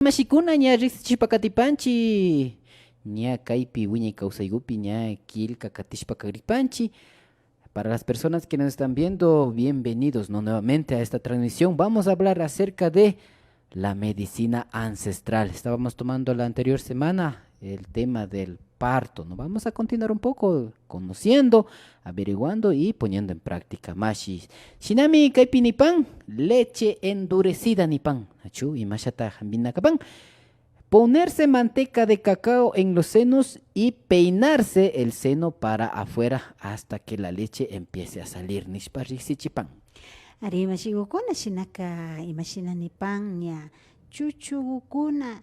Mashikuna ña riqsichishpa katipanchi ña kaypi wiñay kawsaykupi ña kilka katishpa karipanchi. Para las personas que nos están viendo, bienvenidos ¿no? nuevamente a esta transmisión. Vamos a hablar acerca de la medicina ancestral. Estábamos tomando la anterior semana el tema del parto, ¿no? Vamos a continuar un poco conociendo, averiguando y poniendo en práctica. Mashi, shinami kaipi ni pan, leche endurecida ni pan. Achu y mashata jambina kapan. Ponerse manteca de cacao en los senos y peinarse el seno para afuera hasta que la leche empiece a salir. Nishpa rixichipan. Ari mashigukuna shinaka imashinanipan ña chuchukuna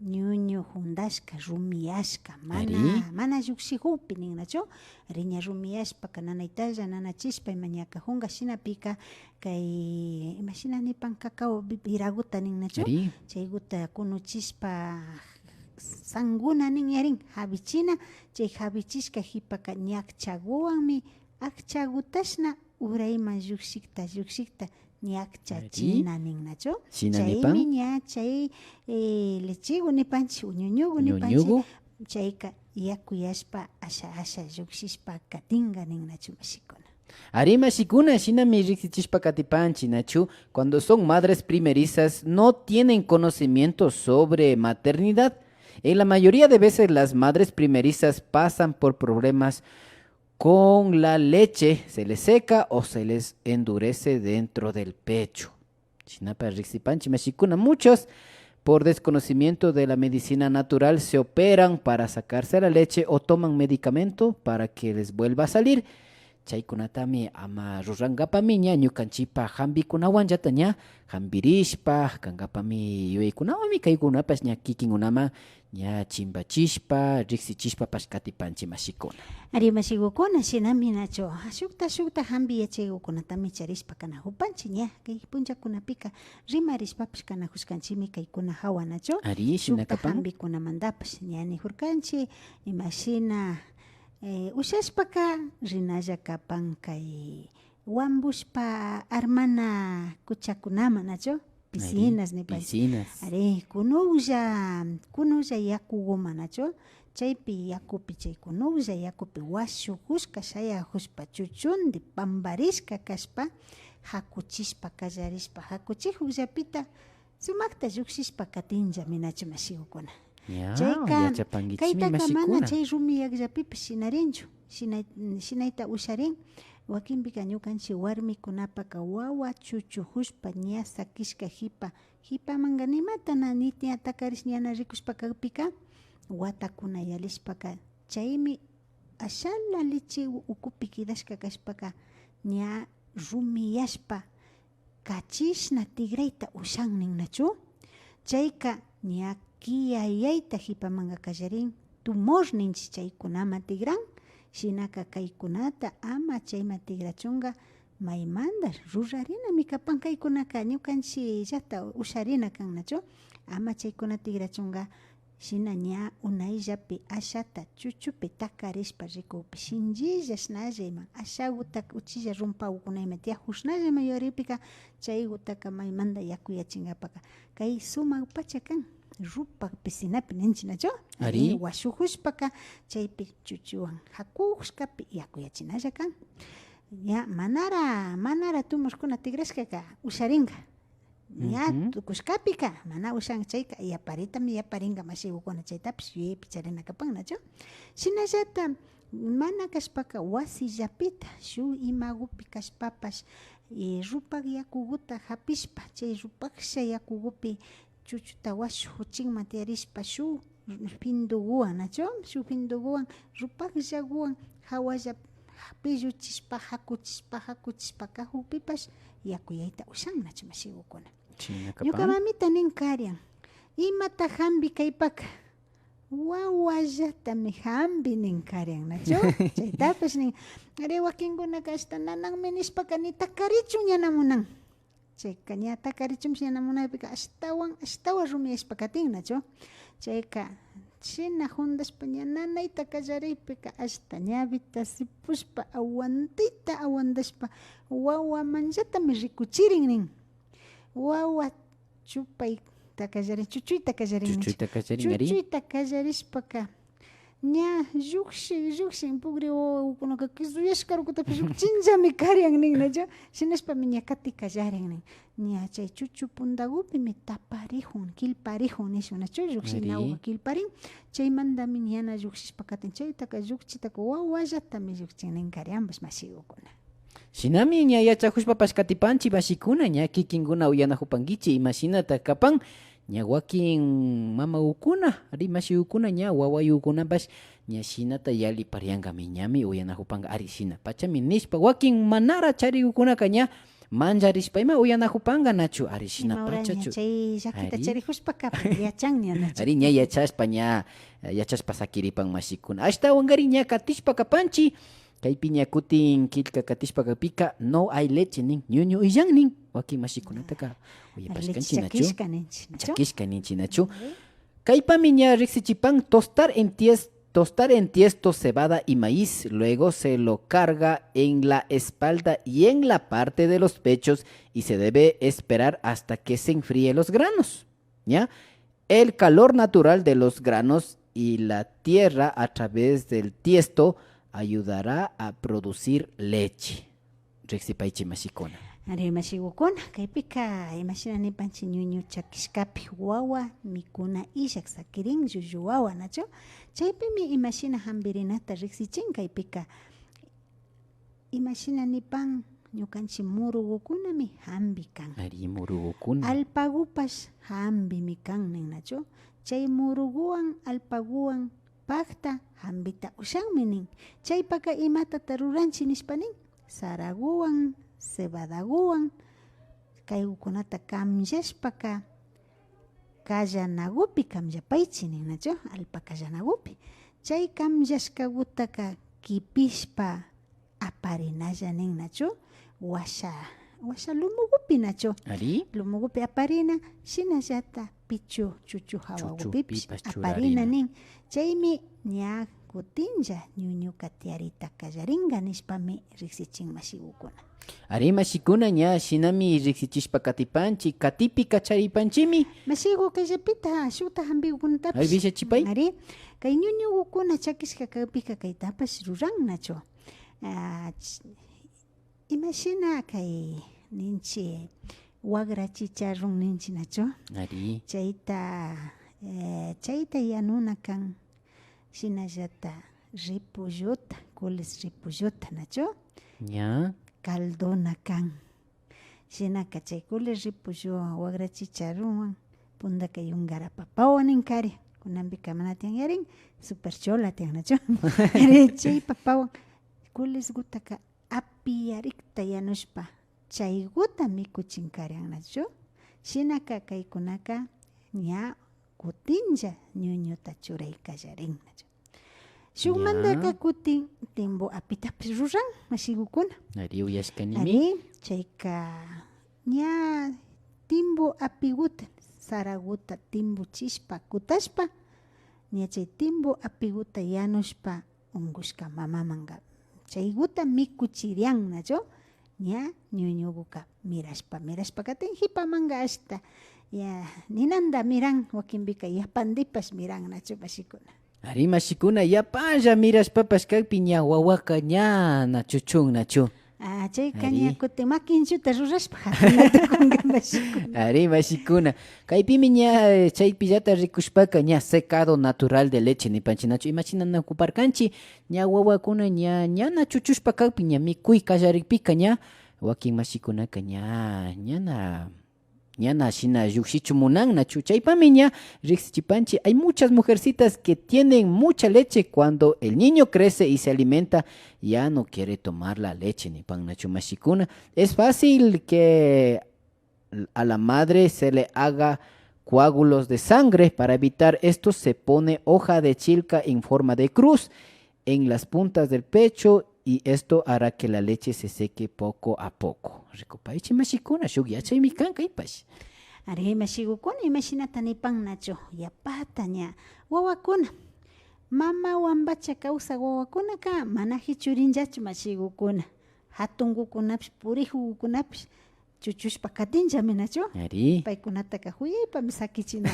ñuñu hundashka rumiashka mana lluksikupi ninnachu ari ña rumiashpaka nanaytalla nanachishpa ima ñaka hunga shinapika kay imashinanipan cacao iraguta ninnachu chayguta kunuchishpa sanguna nin yarin habichina chay habichishka hipaka ñakchaguwanmi akchagutashna urayman llukshikta ñakchachina ninnachu chaymi ña chay lechigu nipanchik ñuñugu nipanchik chayka yakuyashpa asha llukshishpa katinga ninnachu mashikuna. Ari mashikuna shinami riqsichishpa katipanchi nachu. Cuando son madres primerizas no tienen conocimiento sobre maternidad. En la mayoría de veces las madres primerizas pasan por problemas con la leche, se les seca o se les endurece dentro del pecho. Muchos, por desconocimiento de la medicina natural, se operan para sacarse la leche o toman medicamento para que les vuelva a salir. Chaykunatami ama rurangapami ña ñukanchipa hambicunawan ña hambirishpa kankapami yuyaykunawami kaykunapas ña kikinkunaman ña chimbachishpa riqsichishpapas katipanchi mashikuna. Ari mashigukuna shinami nachu shukta hambi yachaykukunatami charishpa kana hupanchi ña kay punchakunapika rimarishpapas kana huskanchimi kaykuna hawa nachu ari shukta hambikunamandapas ña nijurkanchi imashina ushashpaka rinalla kapan kay wambushpa armana kuchakunaman nachu piscinas piscinas ari kunulla yakuguma nachu chaypi yakupi chay kunulla yakupi washukushka shayakushpa chuchundi pambarishka kashpa hakuchishpa kallarishpa hakuchikukllapita sumakta llukshishpa katinllami nachu mashigukuna. Chayka kaytaka mana chay rumiyakllapipish shinarinchu shinayta usharin wakinpika ñukanchik warmikunapaka wawa chuchujushpa ña sakishka hipamanka nimatana nitya takarish ñana rikushpakapika watakuna yalishpaka chaymi ashala leche ukupi kidashka kashpaka ña rumiyashpa kachishna tigrayta ushan ninnachu chayka ña kiyayayta hipamanka kallarin tumor ninchik chaykunama tigran shinaka kaykunata ama chayma tigrachunka maymanta rurarinami kapan kaykunaka ñukanchik llakta usharina kannachu ama chaykuna tigrachunka shina ña unayllapi ashata chuchupi takarishpa rikupi shinchillashnalla ima ashaguta uchilla rumpawkunayma tiyajushnallaman yuyarirpika chaygutaka maymanta yakuyachinkapaka kay sumak pacha kan rupak piscinapi ninchik nachu ari washukushpaka chaypi chuchuwan hakushkapi yakuyachinalla kan ya manara tumorkuna tigrashkaka usharinka ya tukushkapika mana ushan chayka yaparitami yaparinka mashigukuna chaytapish yuyaypi charina kapan nachu shinallata mana kashpaka wasillapita shuk imakupi kashpapash rupak yakukuta hapishpa chay rupaksha yakukupi chuchuta washuchinman tiyarishpa shuk pintukuwan nachu shuk pintukuwan rupakllakuwan hawalla pilluchishpa hakuchishpa kahupipash yakuyayta ushan nachu mashigukuna. Ñuka mamita nin karian imata hambi kaypaka wawallatami hambi nin karian nachu chaytapash nin ari wakinkunaka hasta nananmi nishpaka ni takarichun ñanamunan chayka ña takarichunpish ñanamunapika ashtawan rumiyashpa katin nachu chayka shina hundashpa ña nanayta kallariypika hasta ñawita sipushpa awantashpa wawa manllatami rikuchirin nin wawa chupay kallarin chuchuyta kallarin chuchuyta kallarishpaka ña llukshin pugri wawakunaka kisuyashka urkutapish chinllami karyan ninnachu shinashpami ña kati kallarin nin ña chay chuchu puntagupimi taparihun kilparihun nishun nachu llukshinawqa kilparin chaymantami yana llukshishpa katin chaytaka llukchitaka wawallatami llukchin ninkaryanpash mashikukuna. Shinami ña yachakushpapash katipanchik mashikuna ña kikinkuna uyanajupankichik imashinata kapan ña wakin mamaukuna ari mashikukuna ña wawayukunapash ña shinata yaliparyanqami ñami uyanajupanqa ari shina pachami nishpa wakin manara charikukunaka ña mancharishpa ima uyanajupanqa nachu ari shina pachachu chay llakita charijushpaka yachanña nachu ari ña yachashpa sakiripan mashikuna ashtawanqari ña katishpa kapanchik kaypi ña kutin killka katishpakapika no hay leche nin ñuñu illan nin wakin mashikunataka uyapashkanchik chakishka ninchik nachu kaypami ña riksichipan tostar en tiesto, cebada y maíz, luego se lo carga en la espalda y en la parte de los pechos y se debe esperar hasta que se enfríen los granos, ¿ya? El calor natural de los granos y la tierra a través del tiesto ayudará a producir leche. Riksipaychi mashikuna. Ari mashikukuna kaypika imashinanipanchik ñuñu chakishkapi wawa mikuna ishak sakirin llullu wawa nachu chaypimi imashina hambirinata riksichin kaypika imashinanipan ñukanchik murugukunami hambi kan. Ari murugukuna. Alpagupash hambimi kan nachu chay muruguwan alpaguwan pakta hambita ushanmi nin chaypaka imatata ruranchik nishpa nin saraguwan cebadaguwan kaykunata kamllashpaka kallanagupi kamllapaychik nin nachu alpa kallanagupi chay kamllashkakutaka kipishpa aparinalla nin nachu washa lumugupi nachu ari lumugupi aparina shinallata pichu chuchu hawagupipish aparina nin chaymi ña kutinlla ñuñuka tiarita kallaringa nishpami riksichin mashikukuna. Ari mashikuna ña shinami riksichishpa katipanchik katipi kacharipanchimi mashiku kayllapita shuta hambikukunatapish ay bishachipay ari kay ñuñukuna chakishka kaypika kaytapash ruran nachu imashina kay ninchi wagra chicharrón ninchi nachu ari chayta yanuna kan shinallata ripulluta kules ripulluta nachu ña caldona kan shinaka chay kules ripulluwan wagra chicharronwan puntaka yungara papawan ninkari kunanpika mana tiyan yarin super chola tiyan nachu chay papawan kules gutaka apiyarikta yanushpa chayguta mikuchinkaryan nachu shinaka kaykunaka ña kutinlla ñuñuta churay kallarin nachu shukmantaka kutin timbu apitapish ruran mashikukuna ari uyashkanimi ari chayka ña timbu apiguta saraguta timbuchishpa kutashpa ña chay timbu apiguta yanushpa ungushka mamamanga chayguta mikuchiryan nachu ña ñuñukuka mirashpa katin hipamanga ashta ya ninanda miran wakinpika yapandipash miran nachu mashikuna ari mashikuna yapalla mirashpapash kaypi ña wawaka ña nachuchun nachu chayka ña kutin makinchuta rurashpa hatunata kunka mashikuna ari mashikuna kaypimi ña chaypillata rikushpaka ña secado natural de leche nipanchik nachu imashinanakuparkanchik ña wawakuna ña nachuchushpa kaypi ña mikuy kallarikpika ña wakin mashikunaka ñana shina llukshichu munan nachu chaypami ña riksichipanchik hay muchas mujercitas que tienen mucha leche cuando el niño crece y se alimenta ya no quiere tomar la leche ni pan nachu mashikuna es fácil que a la madre se le haga coágulos de sangre. Para evitar esto se pone hoja de chilca en forma de cruz en las puntas del pecho y esto hará que la leche se seque poco a poco. Rikupaychi mashikuna shuk yachaymi kan kaypash. Ari mashikukuna imashinata nipan nachu yapata ña wawakuna mama wambacha kawsaq wawakunaka mana hichurinllachu mashikukuna hatunkukunapish purikukunapish chuchushpa katinllami nachu. Ari. Paykunataka huyaypami sakichina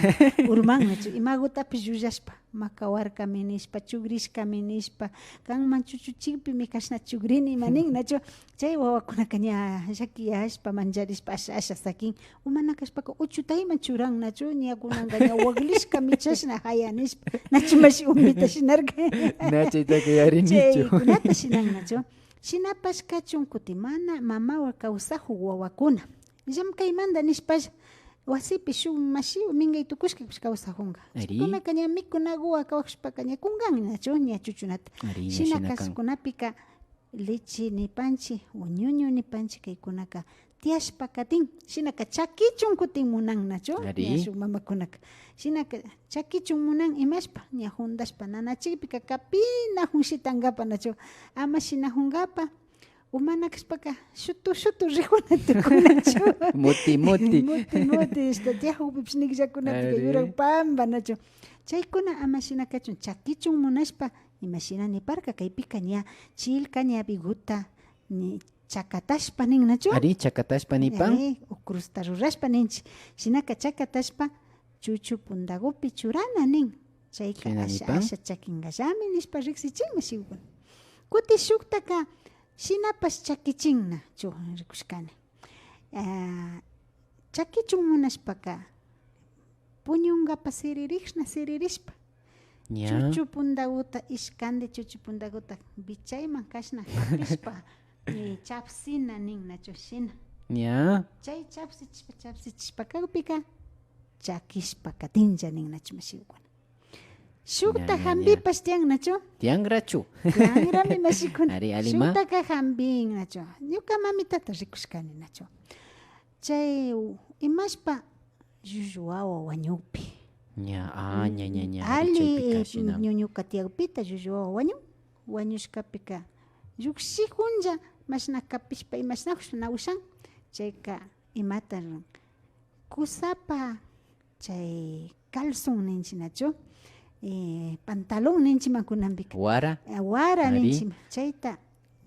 urman nachu. Imagutapish llullashpa makawarkami nishpa, chugrishkami nishpa, kanman chuchuchikpimi kashna chugrini manin nachu. Chay wawakunaka ña llakiyashpa manjarishpa asha sakin umanakashpaka uchutayman churan nachu, ña kunanka ña waglishka michashna hayanishpa nachu mashi umbita shinarka. Nachaytaka yarinichu. Chaykunata shinan nachu. Shinapash kachun kuti mana mamawa kawsaqku wawakuna. Llamkaymanta nishpash wasipi shuk mashiwa mingay tukushkapish kawsaqunqa. Ari. Chaykunaka ña mikunaguwa kawashpaka ña kungan nachu ña chuchunata. Ari, ña Shina shinakan. kasukunapika leche nipanchik o ñuñu nipanchik kaykunaka tiashpa katin shinaka chakichun kutin munan nachu. Ari. Ña shuk mamakunaka shinaka chakichun munan imashpa ña hundashpa nanachikpika kapina hunshitankapak nachu, ama shina hunkapa umanakashpaka shutu rikuna tukunachu. Muti. muti tiyahupipish nikllakunapika Ari. yurak pampa nachu. Chaykuna ama shina kachun chakichun munashpa ima shina niparka kaypika ña chilka ña biguta ni chakatashpa nin nachu. Ari chakatashpa nipan. Ukrusta rurashpa ninchik shinaka chakatashpa chuchu pundagupi churana nin. Chayka Chayna asha nipan. chakinkallami nishpa riksichinmi shikukuna. Kuti shuktaka shinapash chakichinna chu rikushkani. Chakichun munashpaka puñunkapak siririshpa Ña. chuchu pundaguta ishkandi chuchu pundaguta bichayman kashna hapishpa chapsina nin nachu shina. Ña. Chay chapsichishpa kagpika chakishpa katinlla nin nachu mashikuna. Shukta Ña, ña, hambipash tiyan nachu. Tiangrachu. Tiyanrami mashikuna. Ari, alima. Shuktaka hambin nachu. Ñuka mamitata rikushkani nachu. Chay imashpa llullu wawa wañukpi. Ña. Ña. Ali Chaypika shina. ñuñuka tiyakpita llullu wawa wañushkapika llukshikunlla mashna kapishpa imashnakush nawshan chayka imata kusapa chay calzon ninchik nachu, pantalon ninchikman kunanpika Wara. wara Ari. ninchikman chayta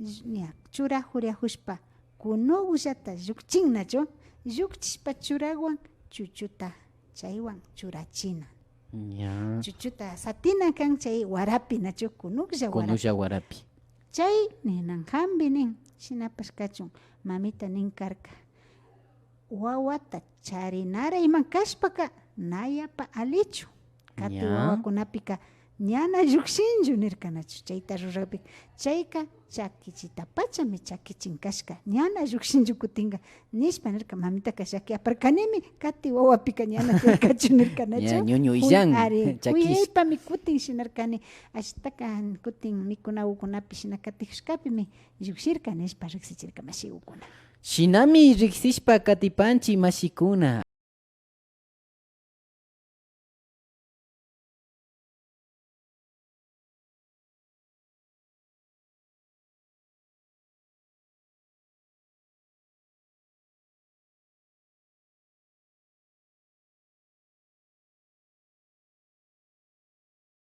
ña churajuriajushpa kunullata llukchin nachu, llukchishpa churawan chuchuta chaywan churachina. Ña. Chuchuta satina kan chay warapi nachu kunuklla warapi. Kunulla warapi. Chay ninan hambi nin shinapash kachun mamita nin karka wawata charinara iman kashpaka nayapa alichu kati Ya. wawakunapika ñana llukshinchu nirkanachu chayta rurapika chayka chakichita pachami chakichin kashka ñana llukshinchu kutinka nishpa nirka mamitaka llaki aparkanimi kati wawapika ñana tirkachu nirkanachu. Ya, ñuñu illan, Ari chakish. kuyaypami kutin shinarkani ashtaka kutin mikunakunapi shinakatikushkapimi llukshirka nishpa riksichirka mashikukuna. Shinami riksishpa katipanchi mashikuna.